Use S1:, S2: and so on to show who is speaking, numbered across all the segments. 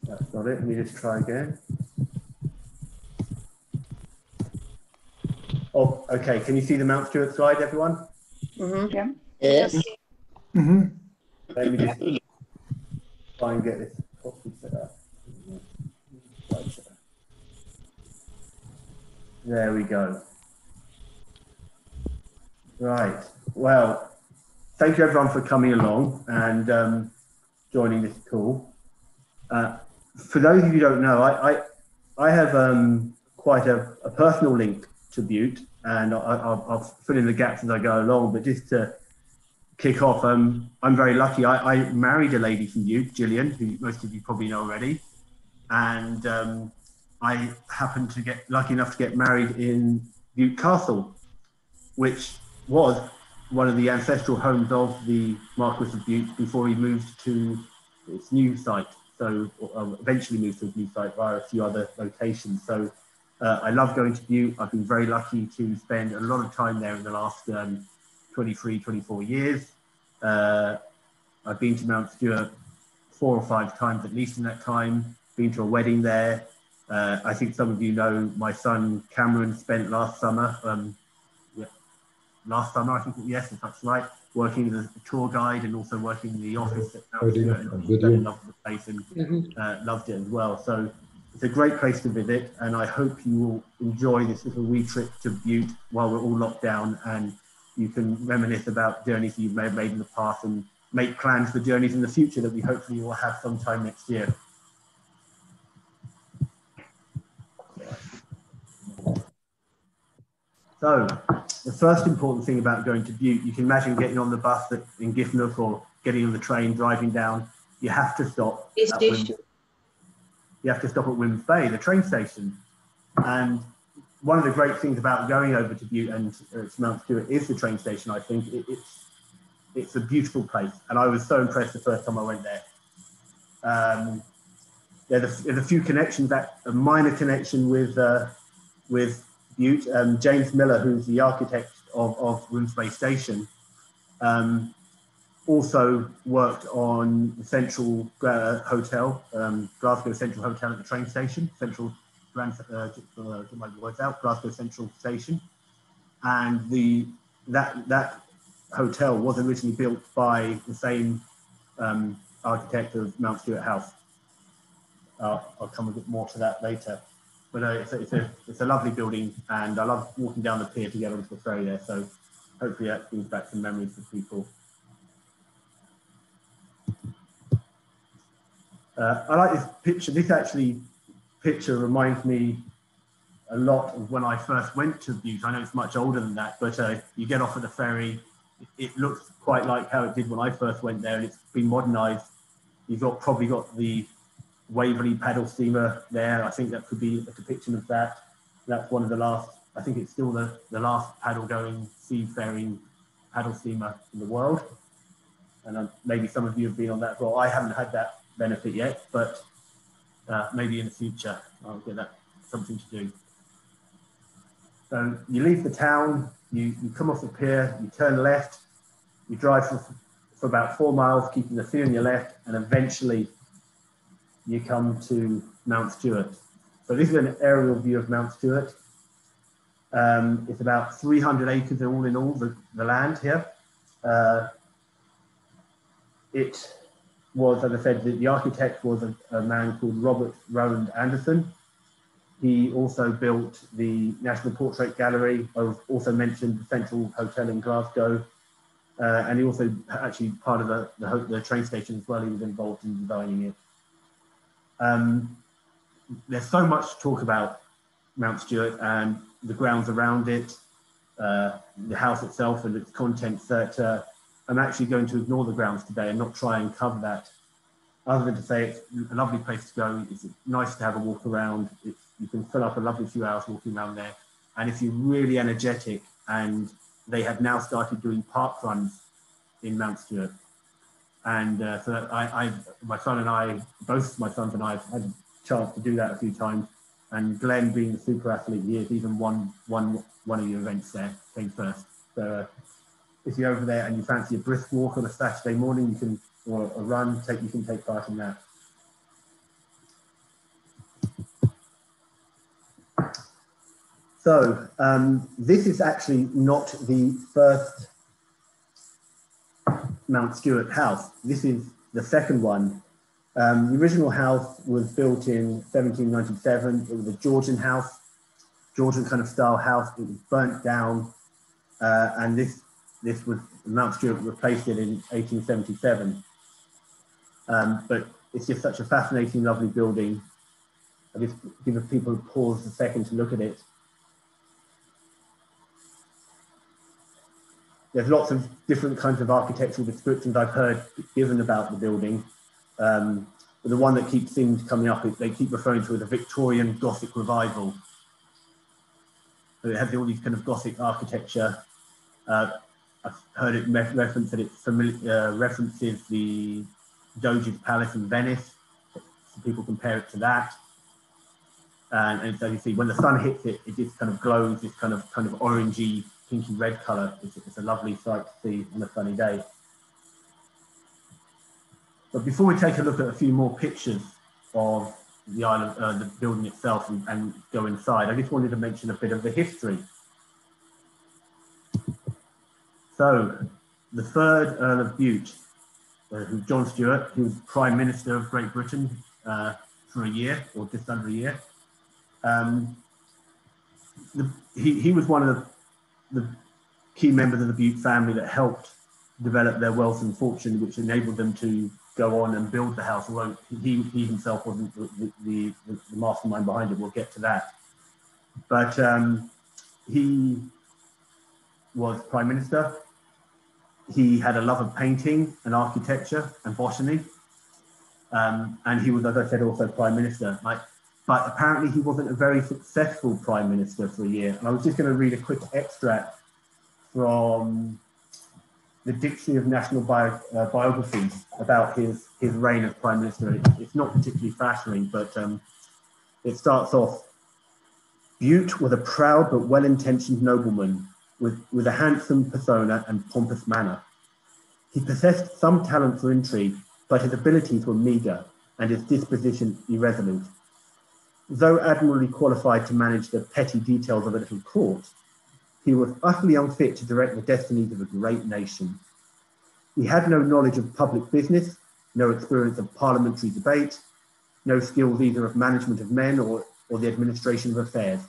S1: That's not it. Let me just try again. Oh, okay. Can you see the Mount Stuart slide, everyone?
S2: Mm-hmm. Yeah.
S3: Yes.
S4: Mm-hmm.
S1: Let me just try and get this properly set up. There we go. Right. Well, thank you everyone for coming along and joining this call. For those of you who don't know, I have quite a personal link to Bute, and I'll fill in the gaps as I go along. But just to kick off, I'm very lucky. I married a lady from Bute, Gillian, who most of you probably know already, and I happened to get lucky enough to get married in Bute Castle, which was one of the ancestral homes of the Marquis of Bute before he moved to its new site. So eventually moved to a new site via a few other locations. So I love going to Bute. I've been very lucky to spend a lot of time there in the last 23, 24 years. I've been to Mount Stuart 4 or 5 times at least in that time, been to a wedding there. I think some of you know my son Cameron spent last summer, I think, yes, that's right, working as a tour guide and also working in the office at Mount Stuart, and he fell in love with the place and loved it as well. So it's a great place to visit, and I hope you will enjoy this little wee trip to Bute while we're all locked down, and you can reminisce about journeys you may have made in the past and make plans for journeys in the future that we hopefully will have sometime next year. So the first important thing about going to Bute, you can imagine getting on the bus in Giffnock or getting on the train, driving down, you have to stop at Wymans Bay, the train station. And one of the great things about going over to Bute and Mount Stuart is the train station. I think it's a beautiful place, and I was so impressed the first time I went there. There's a few connections, a minor connection with Bute. James Miller, who's the architect of Wymans Bay Station, also worked on the Central Hotel, Glasgow Central Hotel at the train station, Glasgow Central Station, and that hotel was originally built by the same architect of Mount Stuart House. I'll come a bit more to that later. But it's a lovely building, and I love walking down the pier to get onto the ferry there. So hopefully that brings back some memories for people. I like this picture. This picture reminds me a lot of when I first went to Bute. I know it's much older than that, but you get off at the ferry. It looks quite like how it did when I first went there, and it's been modernised. You've probably got the Waverley paddle steamer there. I think that could be a depiction of that. That's one of the last, I think it's still the last paddle-going seafaring paddle steamer in the world. And maybe some of you have been on that as well. I haven't had that benefit yet, but maybe in the future I'll get that something to do. So you leave the town, you come off the pier, you turn left, you drive for about 4 miles, keeping the sea on your left, and eventually you come to Mount Stuart. So this is an aerial view of Mount Stuart. It's about 300 acres all in all, the land here. It was, as I said, the architect was a man called Robert Rowland Anderson. He also built the National Portrait Gallery. I've also mentioned the Central Hotel in Glasgow. And he also actually part of the train station as well. He was involved in designing it. There's so much to talk about Mount Stuart and the grounds around it, the house itself and its contents, that I'm actually going to ignore the grounds today and not try and cover that, other than to say it's a lovely place to go. It's nice to have a walk around. You can fill up a lovely few hours walking around there. And if you're really energetic, and they have now started doing park runs in Mount Stuart. And so my son and I, both my sons and I have had a chance to do that a few times. And Glenn, being the super athlete he is, even won one of the events there, came first. So if you're over there and you fancy a brisk walk on a Saturday morning, or a run, you can take part in that. So this is actually not the first Mount Stuart House. This is the second one. The original house was built in 1797. It was a Georgian house, Georgian kind of style house. It was burnt down, and this was Mount Stuart replaced it in 1877. But it's just such a fascinating, lovely building. I just give people a pause a second to look at it. There's lots of different kinds of architectural descriptions I've heard given about the building. But the one that keeps things coming up is they keep referring to it as a Victorian Gothic revival. So it has all these kind of Gothic architecture. I've heard it referenced that it references the Doge's Palace in Venice. So people compare it to that. And so you see, when the sun hits it, it just kind of glows this kind of orangey, pinky red color. It's a lovely sight to see on a sunny day. But before we take a look at a few more pictures of the island, the building itself, and go inside, I just wanted to mention a bit of the history. So, the third Earl of Bute, who's John Stuart, who was Prime Minister of Great Britain for a year, or just under a year. He was one of the key members of the Bute family that helped develop their wealth and fortune, which enabled them to go on and build the house, although he himself wasn't the mastermind behind it. We'll get to that. But he was Prime Minister. He had a love of painting and architecture and botany. And he was, as I said, also Prime Minister. But apparently he wasn't a very successful Prime Minister for a year. And I was just going to read a quick extract from the Dictionary of National Biographies about his reign as Prime Minister. It's not particularly flattering, but it starts off, Bute was a proud but well-intentioned nobleman with a handsome persona and pompous manner. He possessed some talent for intrigue, but his abilities were meagre and his disposition irresolute. Though admirably qualified to manage the petty details of a little court, he was utterly unfit to direct the destinies of a great nation. He had no knowledge of public business, no experience of parliamentary debate, no skills either of management of men or the administration of affairs.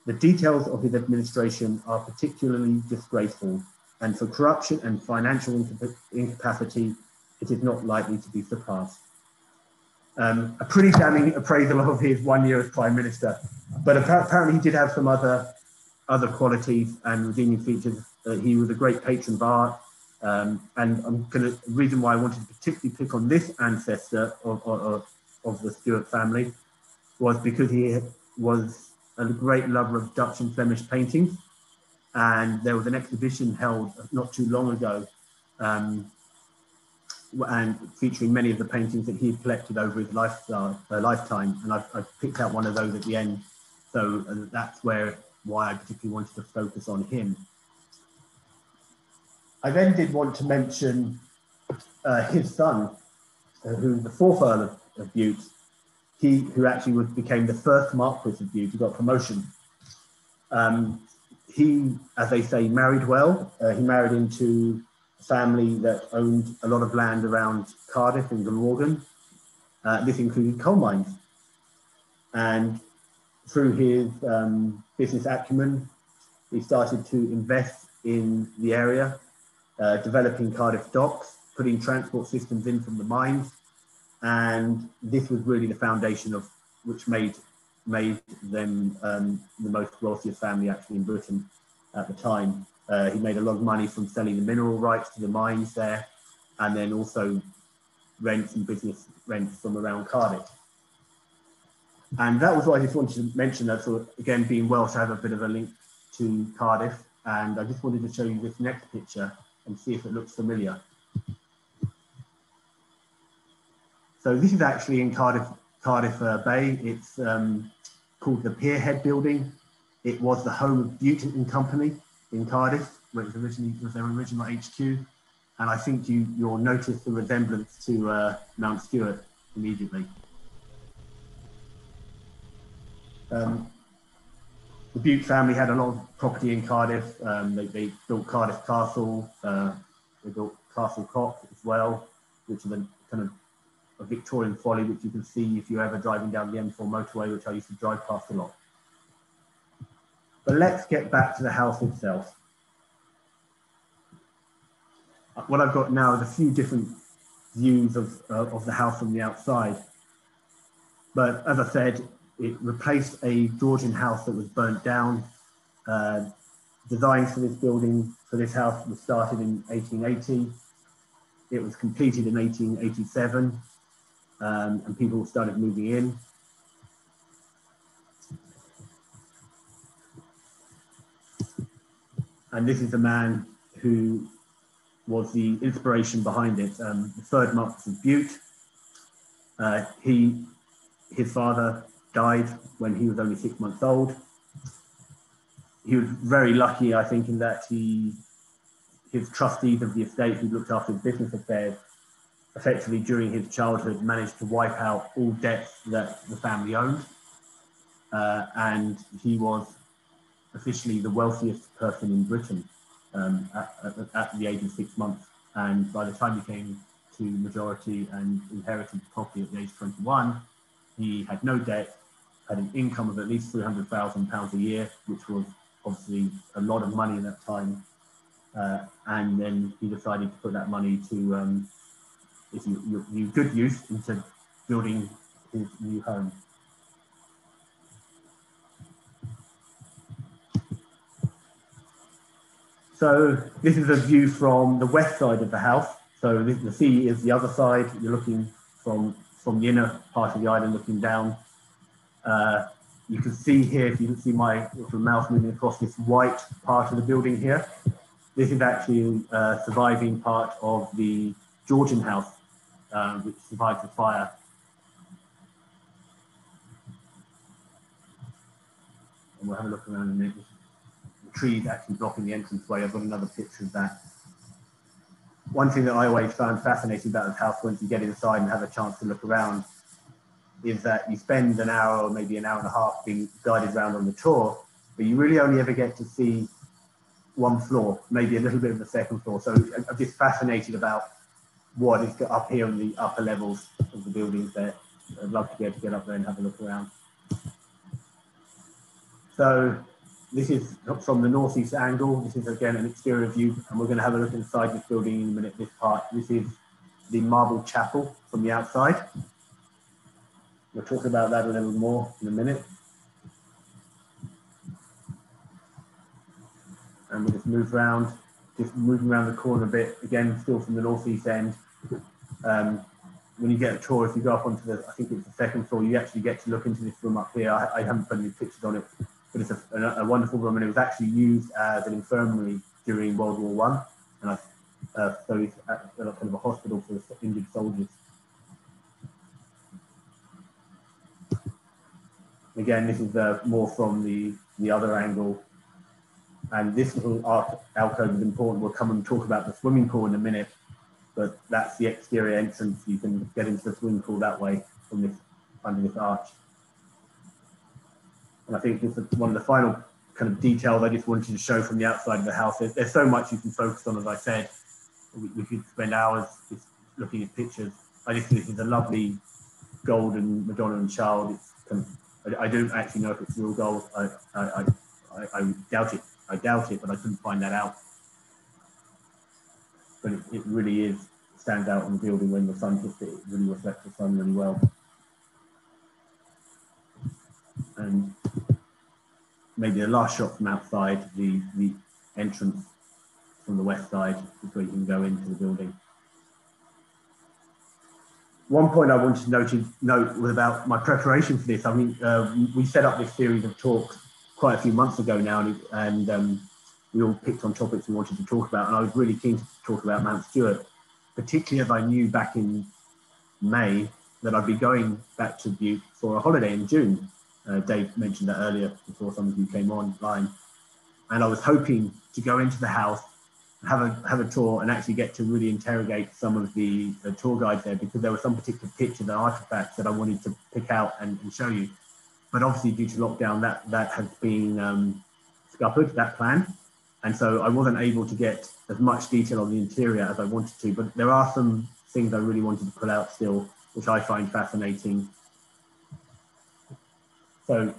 S1: The details of his administration are particularly disgraceful, and for corruption and financial incapacity, it is not likely to be surpassed. A pretty damning appraisal of his 1 year as Prime Minister, but apparently he did have some other qualities and redeeming features. He was a great patron of art, and the reason why I wanted to particularly pick on this ancestor of the Stuart family was because he was a great lover of Dutch and Flemish paintings, and there was an exhibition held not too long ago and featuring many of the paintings that he had collected over his lifetime, and I've picked out one of those at the end, so that's why I particularly wanted to focus on him. I then did want to mention his son, who's the fourth Earl of Bute, who actually became the first Marquis of Bute. He got promotion. He, as they say, married well. He married into a family that owned a lot of land around Cardiff and Glamorgan. This included coal mines. And through his business acumen, he started to invest in the area, developing Cardiff docks, putting transport systems in from the mines. And this was really the foundation of which made them the most wealthiest family actually in Britain at the time. He made a lot of money from selling the mineral rights to the mines there, and then also rents and business rents from around Cardiff. And that was what I just wanted to mention. I thought, again, being Welsh, I have a bit of a link to Cardiff, and I just wanted to show you this next picture and see if it looks familiar. So this is actually in Cardiff Bay. It's called the Pierhead Building. It was the home of Bute and Company in Cardiff, where it was their original HQ. And I think you'll notice the resemblance to Mount Stuart immediately. The Bute family had a lot of property in Cardiff. They built Cardiff Castle. They built Castle Cock as well, which is a kind of a Victorian folly, which you can see if you're ever driving down the M4 motorway, which I used to drive past a lot. But let's get back to the house itself. What I've got now is a few different views of the house from the outside. But as I said, it replaced a Georgian house that was burnt down. Designs for this building, for this house, was started in 1880. It was completed in 1887, and people started moving in. And this is the man who was the inspiration behind it, the third Mount of Bute. His father died when he was only 6 months old. He was very lucky, I think, in that his trustees of the estate who looked after his business affairs effectively during his childhood managed to wipe out all debts that the family owned. And he was officially the wealthiest person in Britain at the age of 6 months. And by the time he came to majority and inherited property at the age of 21, he had no debt, had an income of at least £300,000 a year, which was obviously a lot of money in that time. And then he decided to put that money to good use into building his new home. So this is a view from the west side of the house. So the sea is the other side. You're looking from the inner part of the island, looking down. You can see here, if you can see my little mouse moving across this white part of the building here, this is actually a surviving part of the Georgian house, which survived the fire. And we'll have a look around in a minute. The trees actually blocking the entranceway. I've got another picture of that. One thing that I always found fascinating about this house, once you get inside and have a chance to look around, is that you spend an hour or maybe an hour and a half being guided around on the tour, but you really only ever get to see one floor, maybe a little bit of the second floor. So I'm just fascinated about what is up here in the upper levels of the buildings there. I'd love to be able to get up there and have a look around. So this is from the northeast angle. This is again an exterior view, and we're going to have a look inside this building in a minute. This part, this is the marble chapel from the outside. We'll talk about that a little more in a minute. And we'll just move around, just moving around the corner a bit, again, still from the northeast end. When you get a tour, if you go up onto the, I think it's the second floor, you actually get to look into this room up here. I haven't put any pictures on it, but it's a wonderful room, and it was actually used as an infirmary during World War I. And so it's kind of a hospital for injured soldiers. Again, this is more from the other angle. And this little alcove is important. We'll come and talk about the swimming pool in a minute, but that's the exterior entrance. You can get into the swimming pool that way from this, under this arch. And I think this is one of the final kind of details I just wanted to show from the outside of the house. There's so much you can focus on, as I said. We could spend hours just looking at pictures. I just think this is a lovely golden Madonna and Child. It's kind of, I don't actually know if it's real gold. I doubt it. I doubt it, but I couldn't find that out. But it really is, stands out on the building when the sun hits it. It really reflects the sun really well. And maybe the last shot from outside, the entrance from the west side is where you can go into the building. One point I wanted to note was about my preparation for this. I mean, we set up this series of talks quite a few months ago now, and we all picked on topics we wanted to talk about, and I was really keen to talk about Mount Stuart, particularly as I knew back in May that I'd be going back to Bute for a holiday in June. Dave mentioned that earlier before some of you came online, and I was hoping to go into the house, have a tour, and actually get to really interrogate some of the tour guides there, because there were some particular pictures and artifacts that I wanted to pick out and show you. but obviously due to lockdown, that has been scuppered, that plan. And so I wasn't able to get as much detail on the interior as I wanted to, but there are some things I really wanted to pull out still, which I find fascinating. So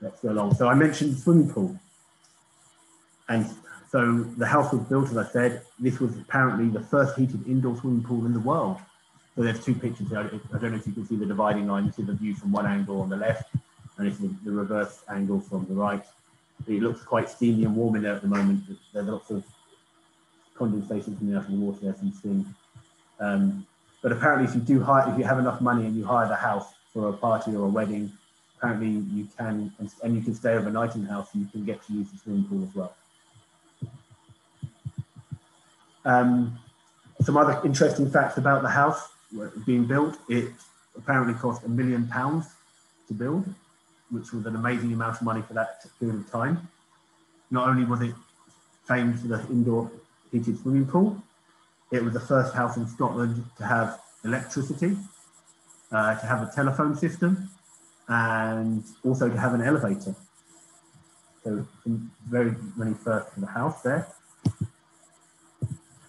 S1: let's go along. So I mentioned the swimming pool. And so the house was built, as I said, this was apparently the first heated indoor swimming pool in the world. So there's two pictures here. I don't know if you can see the dividing line. This is the view from one angle on the left, and this is the reverse angle from the right. It looks quite steamy and warm in there at the moment. There's lots of condensation coming out of the water there from steam. But apparently, if you have enough money and you hire the house for a party or a wedding, apparently you can, and you can stay overnight in the house, and you can get to use the swimming pool as well. Some other interesting facts about the house being built. It apparently cost £1 million to build, which was an amazing amount of money for that period of time. Not only was it famed for the indoor heated swimming pool, it was the first house in Scotland to have electricity, to have a telephone system, and also to have an elevator. So very many firsts for the house there.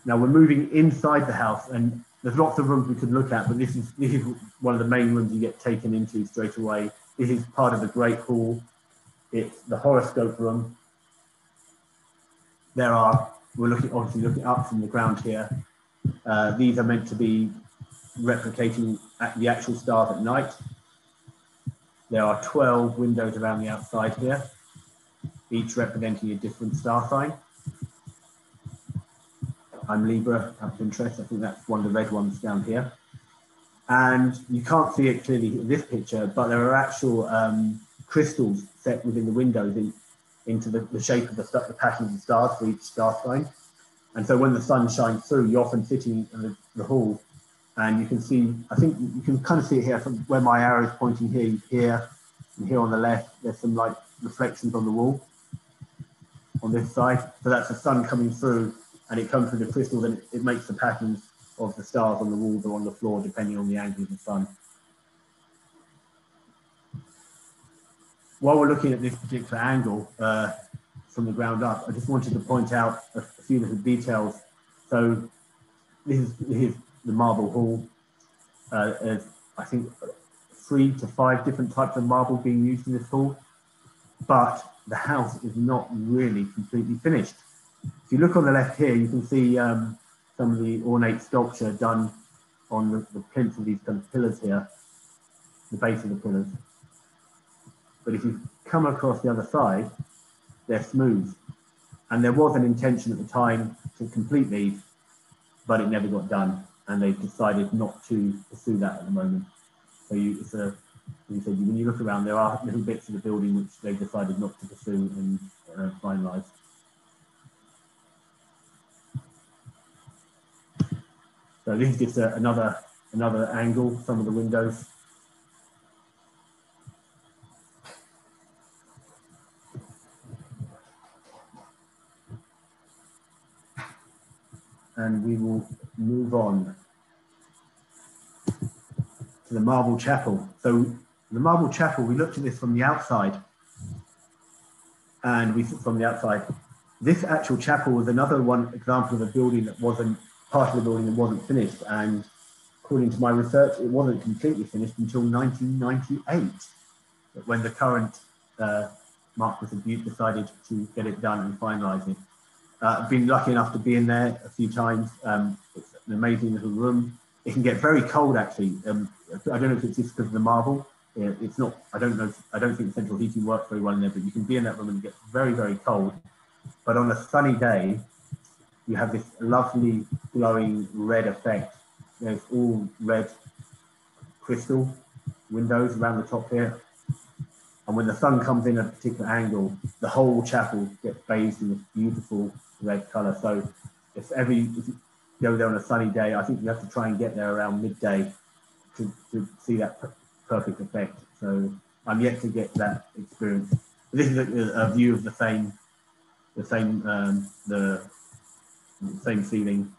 S1: Now we're moving inside the house, and there's lots of rooms we could look at, but this is one of the main rooms you get taken into straight away. This is part of the Great Hall. It's the horoscope room. We're obviously looking up from the ground here. These are meant to be replicating the actual stars at night. There are 12 windows around the outside here, each representing a different star sign. I'm Libra, out of interest. I think that's one of the red ones down here. And you can't see it clearly in this picture, but there are actual crystals set within the windows into the shape of the pattern of the stars for each star sign. And so when the sun shines through, you're often sitting in the hall, and you can see, I think you can kind of see it here from where my arrow is pointing here, and here on the left, there's some like reflections on the wall on this side. So that's the sun coming through, and it comes through the crystals, and it makes the patterns of the stars on the walls or on the floor, depending on the angle of the sun. While we're looking at this particular angle from the ground up, I just wanted to point out a few little details. So this is the marble hall. There's, I think, 3 to 5 different types of marble being used in this hall, but the house is not really completely finished. If you look on the left here, you can see some of the ornate sculpture done on the plinths of these kind of pillars here, the base of the pillars. But if you come across the other side, they're smooth. And there was an intention at the time to complete these, but it never got done. And they've decided not to pursue that at the moment. So when you look around, there are little bits of the building which they've decided not to pursue and finalise. So this is just another angle, some of the windows. And we will move on to the marble chapel. So the marble chapel, we looked at this from the outside, and from the outside, this actual chapel was another one example of a building that wasn't, part of the building that wasn't finished. And according to my research, it wasn't completely finished until 1998, when the current Marquis of Bute decided to get it done and finalise it. I've been lucky enough to be in there a few times. It's an amazing little room. It can get very cold, actually. I don't know if it's just because of the marble. It's not. I don't know. I don't think central heating works very well in there. But you can be in that room and it gets very, very cold. But on a sunny day, you have this lovely glowing red effect. There's all red crystal windows around the top here. And when the sun comes in at a particular angle, the whole chapel gets bathed in this beautiful red colour. So if you go there on a sunny day, I think you have to try and get there around midday to see that perfect effect. So I'm yet to get that experience. This is a view of the same ceiling,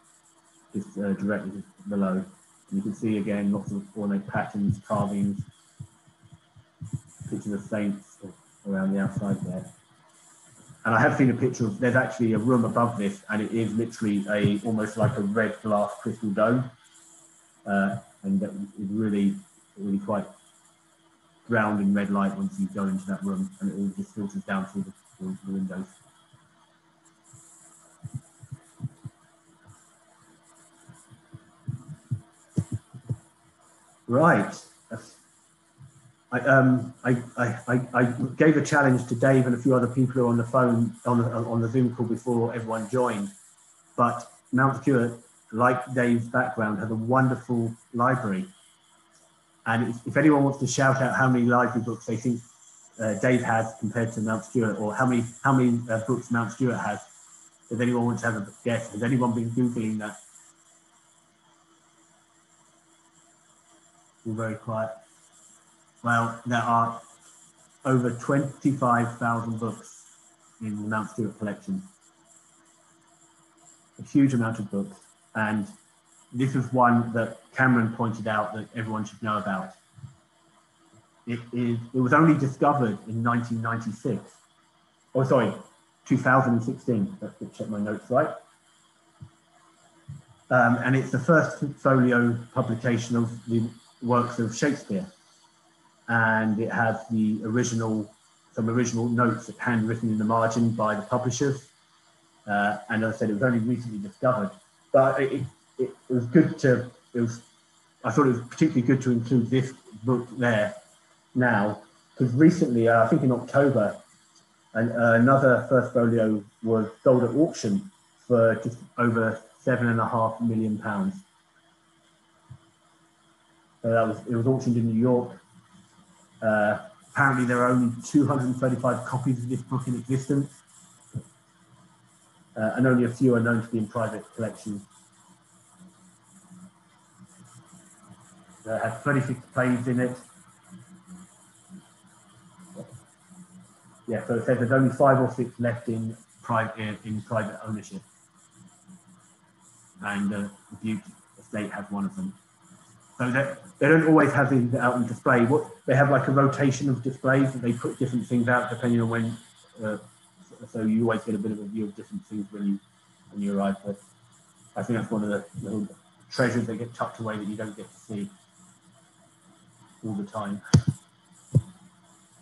S1: just directly below. And you can see again lots of ornate patterns, carvings. pictures of saints around the outside there. And I have seen a picture of, there's actually a room above this, and it is literally almost like a red glass crystal dome. And that is really quite drowned in red light once you go into that room, and it all just filters down through the windows. Right. I gave a challenge to Dave and a few other people who are on the phone on the Zoom call before everyone joined, but Mount Stuart, like Dave's background, has a wonderful library. And if anyone wants to shout out how many library books they think Dave has compared to Mount Stuart, or how many books Mount Stuart has, does anyone want to have a guess? Has anyone been Googling that? All very quiet. Well, there are over 25,000 books in the Mount Stuart collection. A huge amount of books. And this is one that Cameron pointed out that everyone should know about. It was only discovered in 1996. Oh, sorry, 2016. Let's check my notes right. And it's the first folio publication of the works of Shakespeare. And it has some original notes handwritten in the margin by the publishers. And as I said, it was only recently discovered. But it was good I thought it was particularly good to include this book there now, because recently, I think in October, another first folio was sold at auction for just over £7.5 million. So it was auctioned in New York. Apparently there are only 235 copies of this book in existence, and only a few are known to be in private collections. It has 36 plays in it. Yeah, so it says there's only 5 or 6 left in private ownership, and the Bute estate has one of them. So they don't always have these out on display. They have like a rotation of displays that they put different things out depending on when. So you always get a bit of a view of different things when you arrive. But I think that's one of the little treasures that get tucked away that you don't get to see all the time.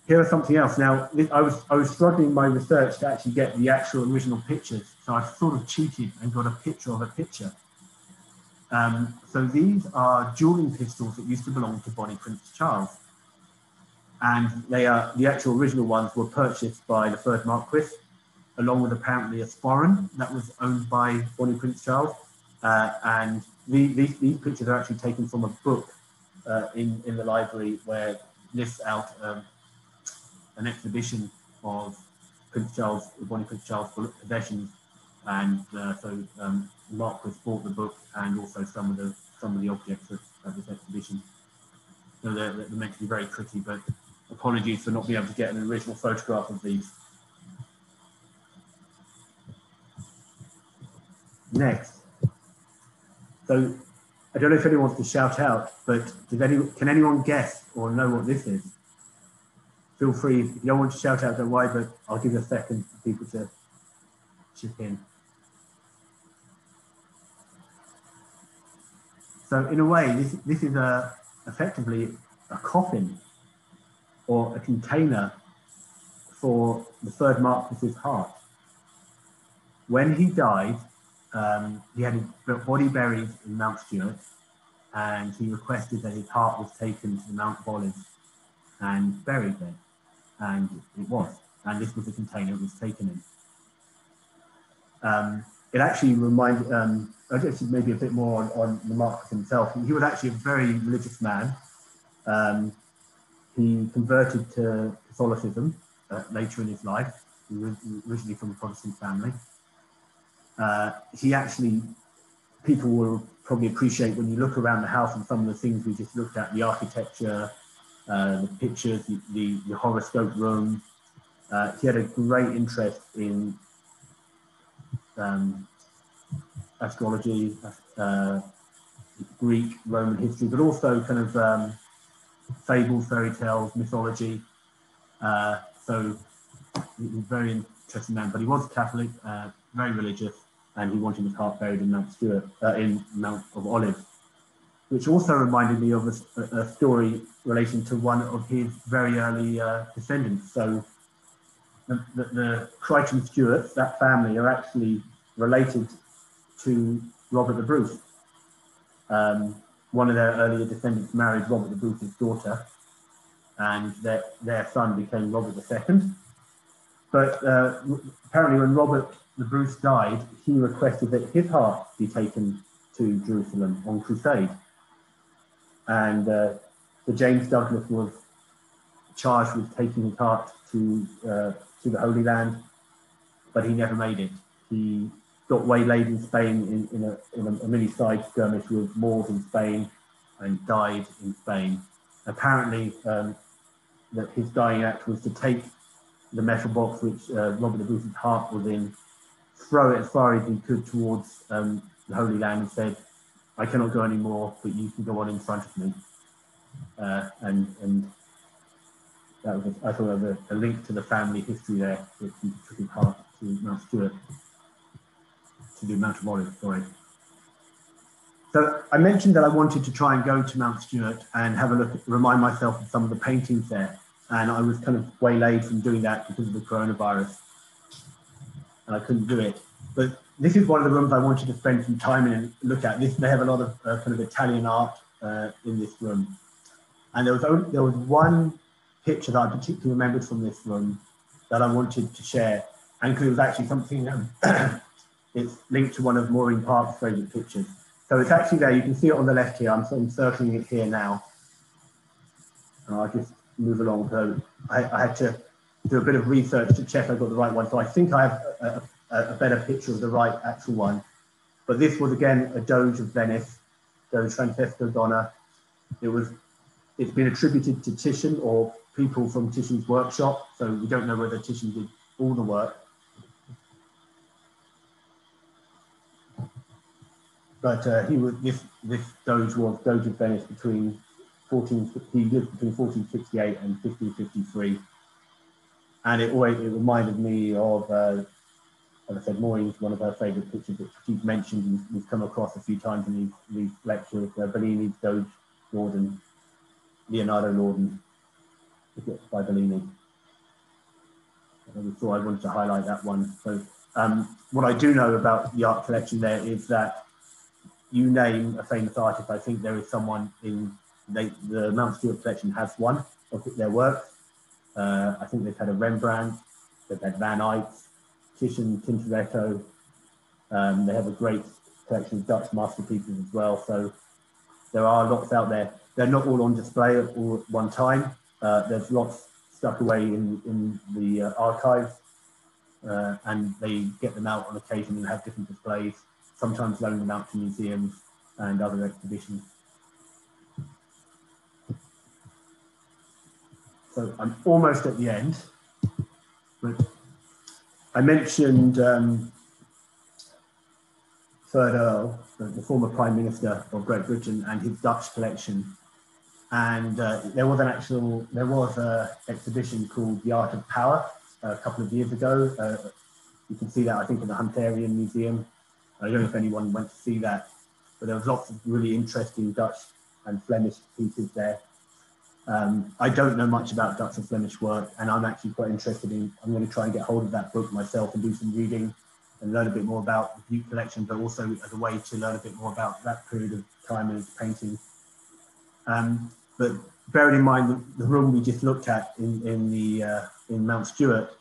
S1: Here is something else. Now, I was struggling in my research to actually get the actual original pictures, so I sort of cheated and got a picture of a picture. So these are dueling pistols that used to belong to Bonnie Prince Charles, and the actual original ones were purchased by the third Marquis, along with apparently a sporran that was owned by Bonnie Prince Charles. And these pictures are actually taken from a book in the library where lists out an exhibition of Bonnie Prince Charles possessions, and so Marquis bought the book and also some of the objects of this exhibition. So they're meant to be very pretty, but apologies for not being able to get an original photograph of these. Next, so I don't know if anyone wants to shout out, but can anyone guess or know what this is? Feel free, if you don't want to shout out, don't worry, but I'll give you a second for people to chip in. So in a way, this is effectively a coffin or a container for the third Marquis's heart. When he died, he had his body buried in Mount Stuart, and he requested that his heart was taken to the Mount of Olives and buried there. And it was. And this was the container it was taken in. It actually reminded, I guess maybe a bit more on the Marquis himself. He was actually a very religious man. He converted to Catholicism later in his life. He was originally from a Protestant family. He actually, people will probably appreciate when you look around the house and some of the things we just looked at, the architecture, the pictures, the horoscope room. He had a great interest in astrology, Greek, Roman history, but also kind of fables, fairy tales, mythology. So he was a very interesting man, but he was Catholic, very religious, and he wanted his heart buried in Mount Stuart, in Mount of Olives, which also reminded me of a story relating to one of his very early descendants. So the Crichton Stuarts, that family, are actually related to Robert the Bruce. One of their earlier descendants married Robert the Bruce's daughter, and their son became Robert II. But apparently when Robert the Bruce died, he requested that his heart be taken to Jerusalem on crusade. And so James Douglas was charged with taking his heart to the Holy Land, but he never made it. He got waylaid in Spain in a mini side skirmish with Moors in Spain and died in Spain. Apparently, that his dying act was to take the metal box which Robert the Bruce's heart was in, throw it as far as he could towards the Holy Land, and said, "I cannot go anymore, but you can go on in front of me." And that was, I thought, of a link to the family history there, that he took his heart to Mount Stuart, to do Mount of Olives, sorry. So I mentioned that I wanted to try and go to Mount Stuart and have a look, remind myself of some of the paintings there. And I was kind of waylaid from doing that because of the coronavirus. And I couldn't do it. But this is one of the rooms I wanted to spend some time in and look at. They have a lot of kind of Italian art in this room. And there was one picture that I particularly remembered from this room that I wanted to share. And because it was actually something, it's linked to one of Maureen Park's favourite pictures. So it's actually there, you can see it on the left here. I'm circling it here now. And I'll just move along. So I had to do a bit of research to check I got the right one. So I think I have a better picture of the right actual one. But this was, again, a Doge of Venice, Doge Francesco Donna. It's been attributed to Titian or people from Titian's workshop. So we don't know whether Titian did all the work. But this Doge was Doge of Venice he lived between 1468 and 1553. And it reminded me of, as I said, Maureen's one of her favourite pictures that she's mentioned and we've come across a few times in these lectures, Bellini's Doge Lorden, Leonardo Lorden, by Bellini. I thought I wanted to highlight that one. So what I do know about the art collection there is that you name a famous artist, I think there is someone in the Mount Stuart collection has one of their works. I think they've had a Rembrandt, they've had Van Eyck, Titian, Tintoretto. They have a great collection of Dutch masterpieces as well. So there are lots out there. They're not all on display all at one time. There's lots stuck away in the archives, and they get them out on occasion and have different displays. Sometimes loan them out to museums and other exhibitions. So I'm almost at the end, but I mentioned Third Earl, the former Prime Minister of Great Britain, and his Dutch collection. And there was an exhibition called The Art of Power a couple of years ago. You can see that, I think, in the Hunterian Museum. I don't know if anyone went to see that, but there was lots of really interesting Dutch and Flemish pieces there. I don't know much about Dutch and Flemish work, and I'm actually quite interested I'm going to try and get hold of that book myself and do some reading and learn a bit more about the Bute collection, but also as a way to learn a bit more about that period of time and painting. But bearing in mind the room we just looked at in Mount Stuart,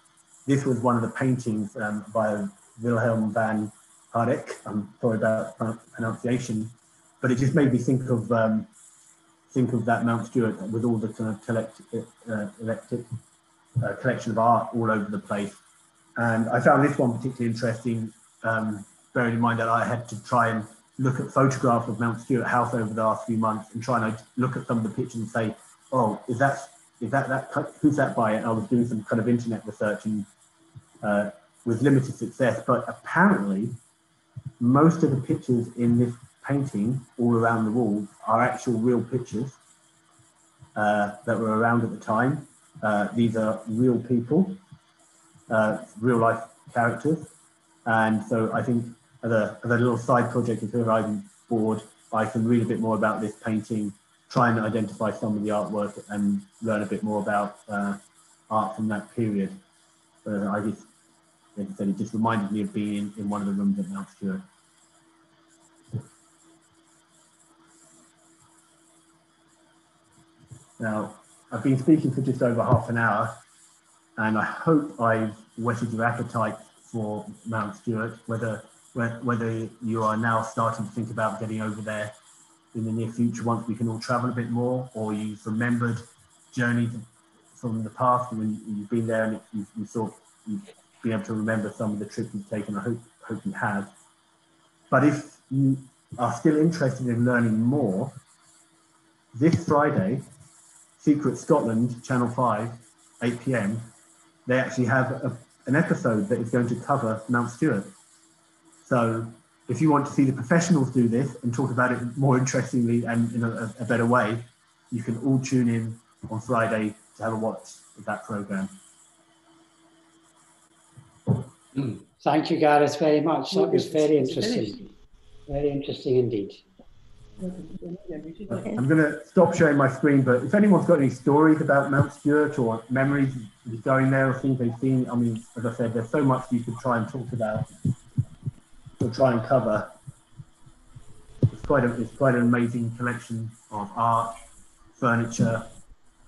S1: this was one of the paintings by Wilhelm van Hardek. I'm sorry about pronunciation, but it just made me think of that Mount Stuart with all the kind of collection of art all over the place. And I found this one particularly interesting, bearing in mind that I had to try and look at photographs of Mount Stuart House over the last few months and try and look at some of the pictures and say, oh, is that who's that by? And I was doing some kind of internet research and with limited success, but apparently most of the pictures in this painting all around the walls are actual real pictures that were around at the time. These are real people, real life characters. And so I think as a little side project, if ever I'm bored, I can read a bit more about this painting, try and identify some of the artwork and learn a bit more about art from that period. I just, like I said, it just reminded me of being in one of the rooms at Mount Stuart. Now, I've been speaking for just over half an hour, and I hope I've whetted your appetite for Mount Stuart, whether you are now starting to think about getting over there in the near future once we can all travel a bit more, or you've remembered journeys from the past when you've been there and you've been able to remember some of the trips you've taken. I hope you have. But if you are still interested in learning more, this Friday, Secret Scotland, Channel 5, 8 p.m, they actually have an episode that is going to cover Mount Stuart. So if you want to see the professionals do this and talk about it more interestingly and in a better way, you can all tune in on Friday to have a watch of that programme.
S2: Thank you, Gareth, very much. That was very interesting. Very interesting indeed.
S1: I'm going to stop sharing my screen, but if anyone's got any stories about Mount Stuart or memories of going there or things they've seen, I mean, as I said, there's so much you could try and talk about or try and cover. It's quite an amazing collection of art, furniture.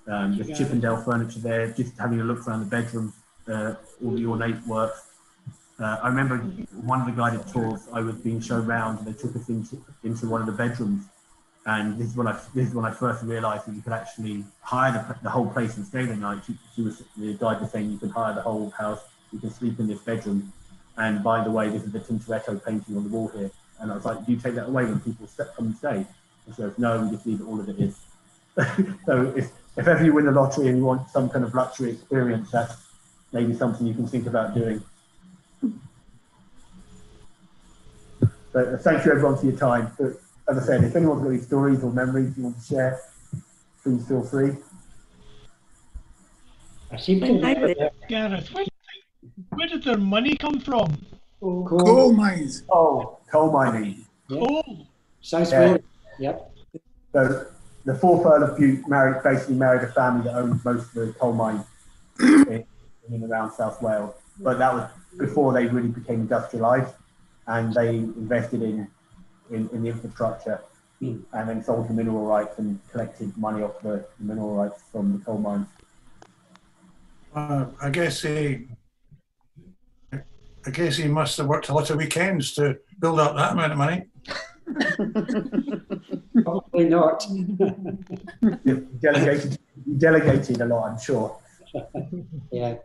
S1: There's Chippendale furniture there. Just having a look around the bedroom, all the ornate work. I remember one of the guided tours I was being shown around, and they took us into one of the bedrooms, and this is when I first realised that you could actually hire the whole place and stay the night. The guide was saying you can hire the whole house, you can sleep in this bedroom, and by the way, this is the Tintoretto painting on the wall here. And I was like, do you take that away when people come and stay? And she goes, no, we just leave it all as it is. So if ever you win the lottery and you want some kind of luxury experience, that's maybe something you can think about doing. But thank you everyone for your time. But as I said, if anyone's got any stories or memories you want to share, please feel free.
S2: I seem to know
S3: Gareth, where did their money come from?
S4: Coal mines.
S1: Oh, coal mining.
S3: Coal.
S2: South Wales. Yep.
S1: So the fourth Earl of Bute basically married a family that owned most of the coal mines in and around South Wales. But that was before they really became industrialised, and they invested in the infrastructure and then sold the mineral rights and collected money off the mineral rights from the coal mines.
S4: I guess he must have worked a lot of weekends to build up that amount of money.
S2: Probably not.
S1: Delegated a lot, I'm sure.
S2: Yeah.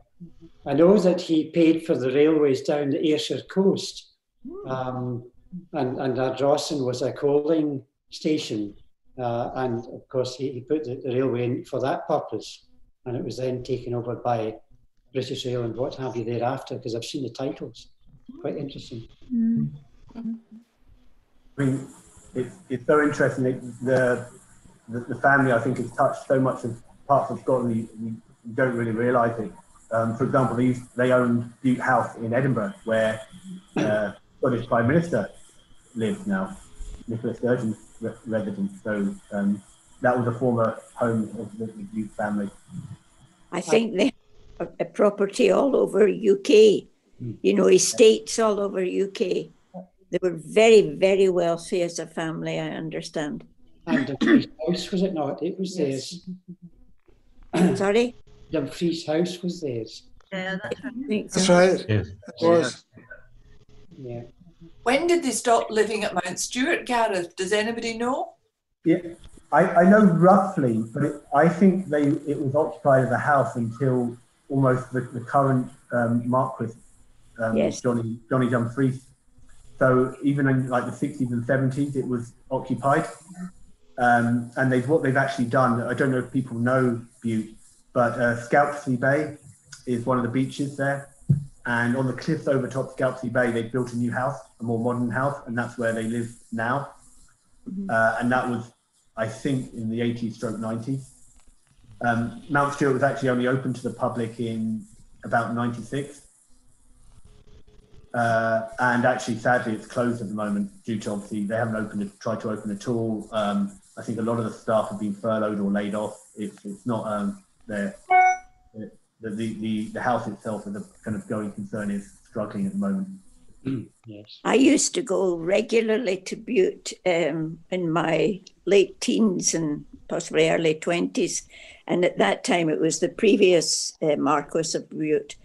S2: I know that he paid for the railways down the Ayrshire coast, and Ardrossan was a coaling station, and of course he put the railway in for that purpose, and it was then taken over by British Rail and what have you thereafter, because I've seen the titles. Quite interesting.
S1: I mean, it's so interesting. The family, I think, has touched so much of parts of Scotland you don't really realise it. For example, they owned Bute House in Edinburgh, where Scottish Prime Minister lives now, Nicola Sturgeon's residence. So that was a former home of the Bute family.
S5: I think they have a property all over UK, estates all over UK. They were very, very wealthy as a family, I understand.
S2: And Dumfries House, was it not? It was theirs.
S5: Sorry?
S2: Dumfries House was theirs.
S6: Yeah, that's right.
S4: That's right.
S7: Yes.
S4: It was.
S2: Yeah.
S6: When did they stop living at Mount Stuart, Gareth? Does anybody know?
S1: Yeah, I know roughly, but I think it was occupied as a house until almost the current Marquis,
S5: Yes.
S1: Johnny Dumfries. So even in like the 60s and 70s, it was occupied. And what they've actually done, I don't know if people know Bute, but Scalpsea Bay is one of the beaches there. And on the cliffs over top Scalpsea Bay, they built a new house, a more modern house, and that's where they live now. And that was, I think, in the 80s stroke 90s. Mount Stuart was actually only open to the public in about '96. And actually, sadly, it's closed at the moment due to obviously they haven't tried to open at all. I think a lot of the staff have been furloughed or laid off. It's not there. The house itself, as a kind of going concern, is struggling at the moment.
S2: Yes.
S5: I used to go regularly to Bute in my late teens and possibly early 20s. And at that time, it was the previous Marquis of Bute.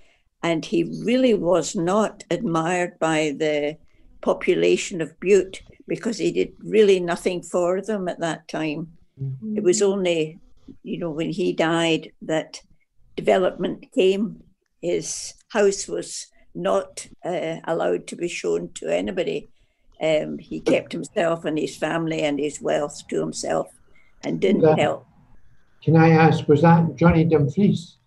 S5: And he really was not admired by the population of Bute because he did really nothing for them at that time. It was only, when he died that development came. His house was not allowed to be shown to anybody. He kept himself and his family and his wealth to himself and didn't help.
S7: Can I ask, was that Johnny Dumfries?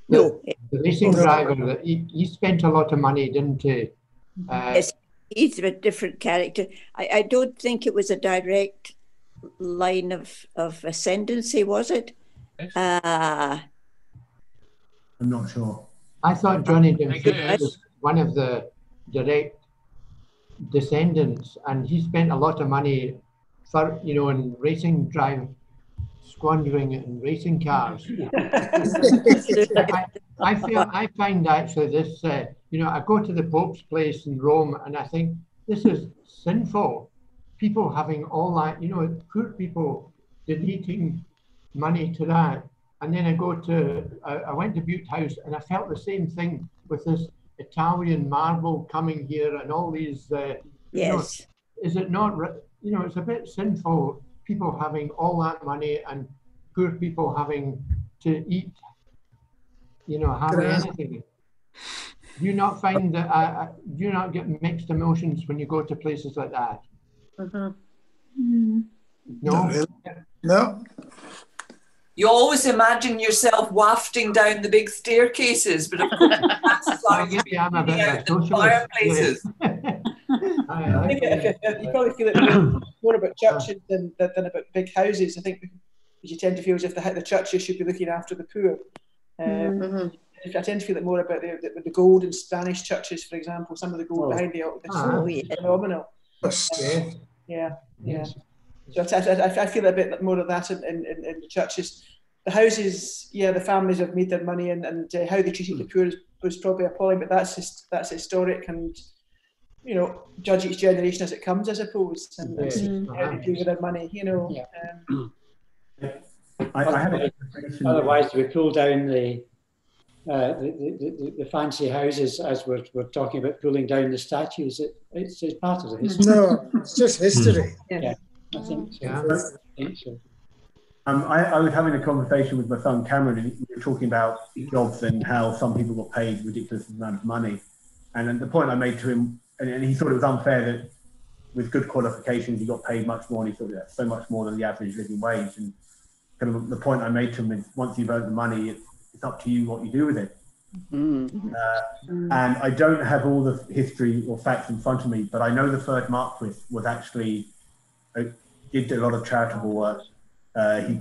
S5: No.
S7: The racing driver, that he spent a lot of money, didn't he?
S5: Yes, he's a different character. I don't think it was a direct line of ascendancy, was it?
S1: I'm not sure.
S7: I thought Johnny Dumfries was one of the direct descendants, and he spent a lot of money for, in racing squandering it in racing cars. I find actually this, I go to the Pope's place in Rome and I think this is sinful. People having all that, poor people donating money to that. And then I went to Bute House and I felt the same thing with this Italian marble coming here and all these,
S5: yes.
S7: Is it not, it's a bit sinful, people having all that money and poor people having to eat, hardly anything. Do you not find that, do you not get mixed emotions when you go to places like that?
S5: Mm-hmm.
S7: No?
S4: Not really. No.
S6: You always imagine yourself wafting down the big staircases, but of course, that's how you
S7: Maybe I'm a bit of a
S6: out the
S7: socialist.
S6: fireplaces.
S8: I think you probably feel it more about churches than about big houses. I think because you tend to feel as if the churches should be looking after the poor. I tend to feel it more about the gold in Spanish churches, for example. Some of the gold behind the altar is phenomenal. Yeah. So I feel a bit more of that in the churches. The houses, the families have made their money, and how they treated the poor was probably appalling. But that's historic, and judge each generation as it comes, I suppose, and see how they do with their money.
S1: I had a conversation.
S2: Otherwise, we pull down the fancy houses as we're talking about pulling down the statues. It's part of the history.
S9: No, it's just history.
S2: Yeah, I think so.
S1: I was having a conversation with my son Cameron, and we were talking about jobs and how some people got paid ridiculous amount of money. And then the point I made to him, and he thought it was unfair that with good qualifications he got paid much more, and he thought that's so much more than the average living wage. And kind of the point I made to him is, once you've earned the money, it's up to you what you do with it. And I don't have all the history or facts in front of me, but I know the third Marquis was actually did a lot of charitable work.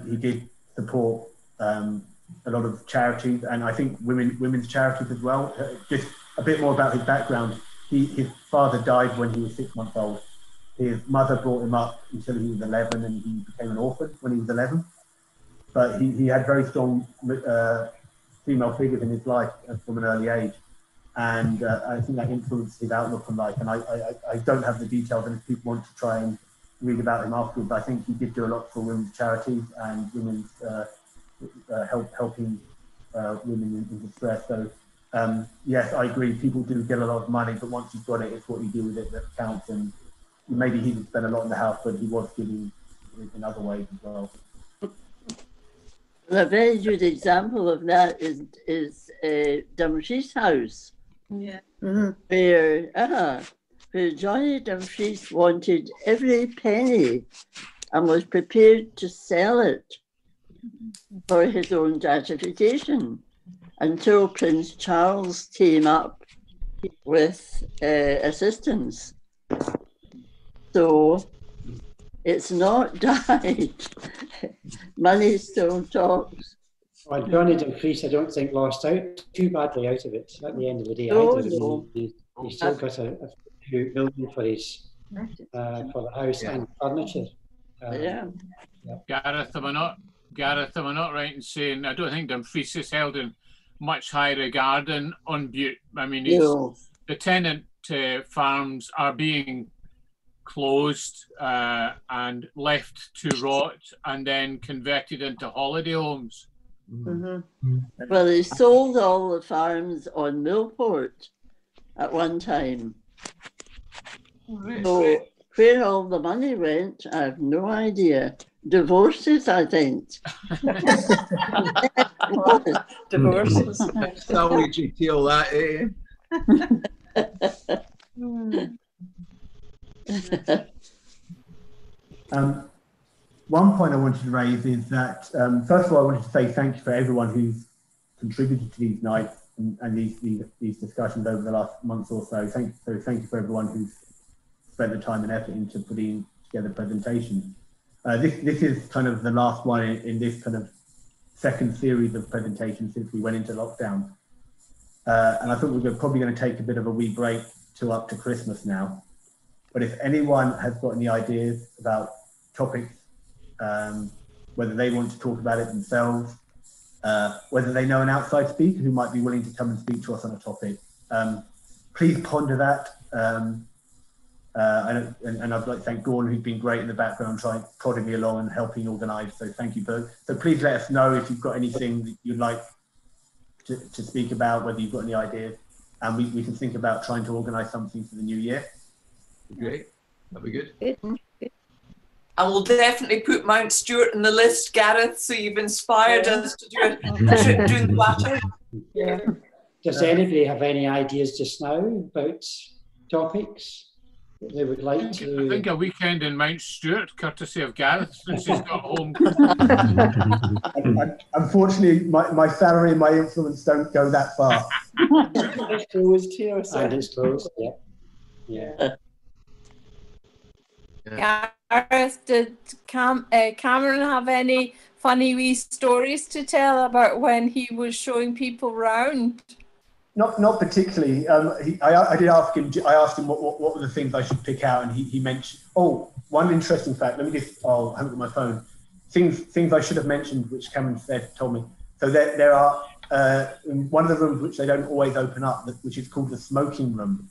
S1: He did support a lot of charities, and I think women's charities as well. Just a bit more about his background. His father died when he was 6 months old. His mother brought him up until he was 11, and he became an orphan when he was 11. But he had very strong female figures in his life from an early age, and I think that influenced his outlook on life. And I don't have the details, and if people want to try and read about him afterwards, I think he did do a lot for women's charities and women's helping women in distress. So yes, I agree. People do get a lot of money, but once you've got it, it's what you do with it that counts. And maybe he didn't spend a lot in the house, but he was giving in other ways as well.
S10: A very good example of that is Dumfries House, where Johnny Dumfries wanted every penny and was prepared to sell it for his own gratification until Prince Charles came up with assistance. So it's not died. Money still talks.
S2: Well, Johnny Dumfries, I don't think lost out too badly out of it at the end of the day
S10: Oh,
S2: either. I
S10: no.
S2: mean, he still got a few building for his for the house and furniture.
S10: Yeah.
S9: Gareth, am I not right in saying I don't think Dumfries is held in much high regard on Bute? I mean,
S10: No.
S9: the tenant farms are being closed and left to rot and then converted into holiday homes.
S10: Well, they sold all the farms on Millport at one time. So where all the money went, I have no idea. Divorces, I think.
S8: Divorces.
S11: Salvage deal that, eh?
S1: One point I wanted to raise is that, first of all, I wanted to say thank you for everyone who's contributed to these nights and these discussions over the last month or so. Thank you for everyone who's spent the time and effort into putting together presentations. This is kind of the last one in this kind of second series of presentations since we went into lockdown. And I thought we were probably going to take a bit of a wee break till up to Christmas now. But if anyone has got any ideas about topics, whether they want to talk about it themselves, whether they know an outside speaker who might be willing to come and speak to us on a topic, please ponder that. And I'd like to thank Gordon, who's been great in the background, prodding me along and helping organise. So thank you both. So please let us know if you've got anything that you'd like to speak about, whether you've got any ideas, and we can think about trying to organise something for the new year.
S11: Great, that'd be good.
S6: And we'll definitely put Mount Stuart in the list, Gareth, so you've inspired us to do a trip doing the water.
S2: Yeah. Does anybody have any ideas just now about topics that they would like to?
S9: I think a weekend in Mount Stuart, courtesy of Gareth, since he's got home.
S1: Unfortunately, my salary and my influence don't go that far.
S8: It's closed here, so.
S2: And it's closed, yeah.
S12: Gareth, did Cameron have any funny wee stories to tell about when he was showing people around?
S1: Not particularly. I did ask him. I asked him what were the things I should pick out, and he mentioned. Oh, one interesting fact. Let me just. Oh, I haven't got my phone. Things I should have mentioned, which Cameron told me. So there are in one of the rooms which they don't always open up, which is called the smoking room.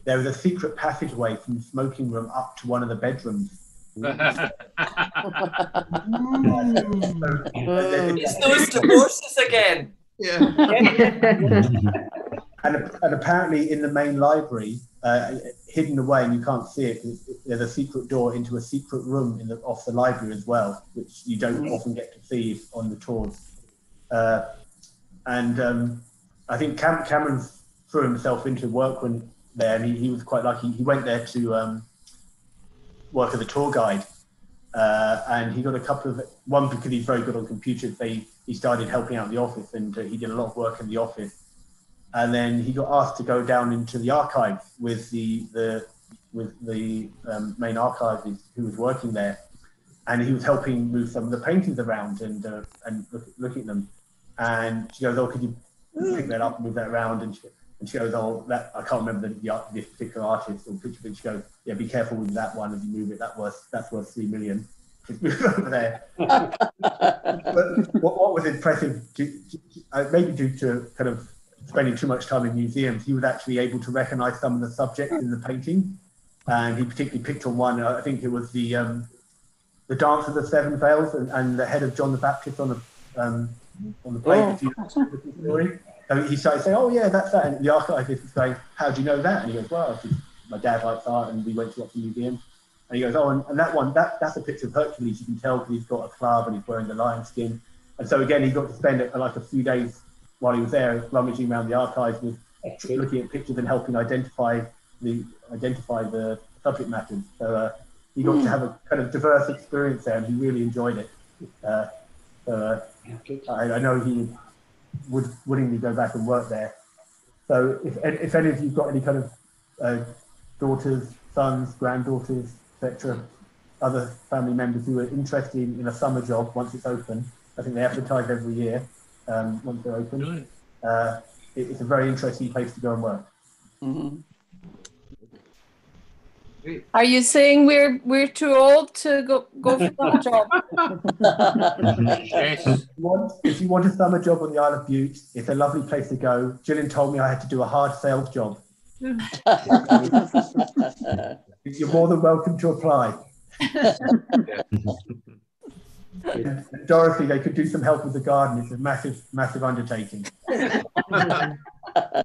S1: There is a secret passageway from the smoking room up to one of the bedrooms.
S6: It's those divorces again.
S11: Yeah.
S1: and apparently in the main library, hidden away, and you can't see it, there's a secret door into a secret room off the library as well, which you don't often get to see on the tours. I think Cameron threw himself into work there, and he was quite lucky. He went there to work as a tour guide, and he got a couple of, one because he's very good on computers, he started helping out in the office, and he did a lot of work in the office. And then he got asked to go down into the archives with the main archivist who was working there, and he was helping move some of the paintings around and looking at them. And she goes, "Oh, could you pick that up and move that around?" And she goes, "Oh, that I can't remember this particular artist or picture." But she goes, "Yeah, be careful with that one as you move it. That's worth 3 million. Just move it over there." But what was impressive, maybe due to kind of spending too much time in museums, he was actually able to recognise some of the subjects in the painting, and he particularly picked on one. I think it was the Dance of the Seven Veils and the head of John the Baptist on the plate. Story. So he started saying, "Oh yeah, that's that." And the archivist was saying, "How do you know that?" And he goes, "Well, my dad likes art, and we went to lots of museums." And he goes, "Oh, and that one, that's a picture of Hercules. You can tell because he's got a club and he's wearing the lion skin." And so again, he got to spend like a few days while he was there, rummaging around the archives, with looking at pictures and helping identify the subject matters. So he got to have a kind of diverse experience there, and he really enjoyed it. I know he would willingly go back and work there. So if any of you've got any kind of daughters, sons, granddaughters, etc., other family members who are interested in a summer job once it's open, I think they advertise every year once they're open. It's a very interesting place to go and work.
S12: Are you saying we're too old to go for that job?
S9: Yes.
S1: If you want a summer job on the Isle of Bute, it's a lovely place to go. Gillian told me I had to do a hard sales job. You're more than welcome to apply. Dorothy, they could do some help with the garden. It's a massive, massive undertaking.